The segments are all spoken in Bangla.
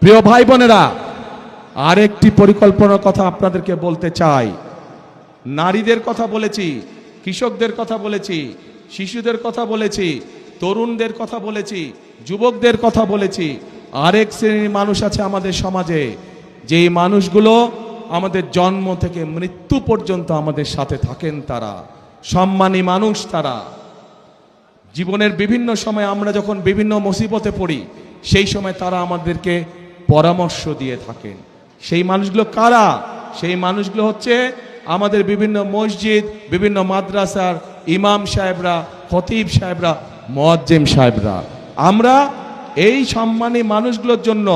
প্রিয় ভাই বোনেরা, আরেকটি পরিকল্পনার কথা আপনাদেরকে বলতে চাই। নারীদের কথা বলেছি, কৃষকদের কথা বলেছি, শিশুদের কথা বলেছি, তরুণদের কথা বলেছি, যুবকদের কথা বলেছি। আরেক শ্রেণীর মানুষ আছে আমাদের সমাজে, যেই মানুষগুলো আমাদের জন্ম থেকে মৃত্যু পর্যন্ত আমাদের সাথে থাকেন। তারা সম্মানী মানুষ। তারা জীবনের বিভিন্ন সময় আমরা যখন বিভিন্ন মুসিবতে পড়ি, সেই সময় তারা আমাদেরকে পরামর্শ দিয়ে থাকেন। সেই মানুষগুলো কারা? সেই মানুষগুলো হচ্ছে আমাদের বিভিন্ন মসজিদ, বিভিন্ন মাদ্রাসার ইমাম সাহেবরা, খতিব সাহেবরা, মুয়াজ্জিম সাহেবরা। আমরা এই সম্মানী মানুষগুলোর জন্য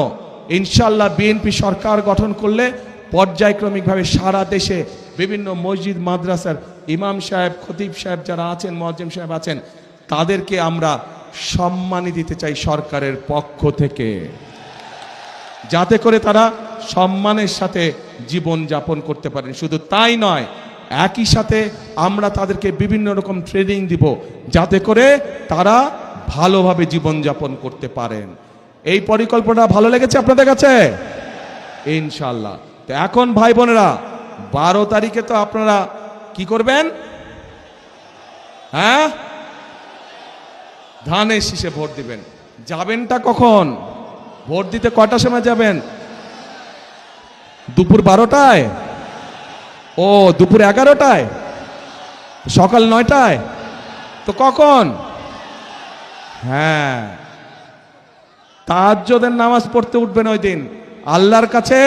ইনশাআল্লাহ বিএনপি সরকার গঠন করলে পর্যায়ক্রমিকভাবে সারা দেশে বিভিন্ন মসজিদ মাদ্রাসার ইমাম সাহেব, খতিব সাহেব যারা আছেন, মুয়াজ্জিম সাহেব আছেন, তাদেরকে আমরা সম্মানী দিতে চাই সরকারের পক্ষ থেকে, যাতে করে তারা সম্মানের সাথে জীবন যাপন করতে পারেন। শুধু তাই নয়, একই সাথে আমরা তাদেরকে বিভিন্ন রকম ট্রেনিং দিব, যাতে করে তারা ভালোভাবে জীবন যাপন করতে পারেন। এই পরিকল্পনা ভালো লেগেছে আপনাদের কাছে? ইনশাআল্লাহ। তো এখন ভাই বোনেরা, 12 তারিখে তো আপনারা কি করবেন? হ্যাঁ, ধানের শীষে ভোট দিবেন। যাবেনটা কখন? ভোট দিতে কয়টার সময় যাবেন? দুপুর 12টায়? ও, দুপুর 11টায়? সকাল 9টায়? তো কখন? হ্যাঁ, তাহাজ্জুদের নামাজ পড়তে উঠবেন ওই দিন। আল্লাহর কাছে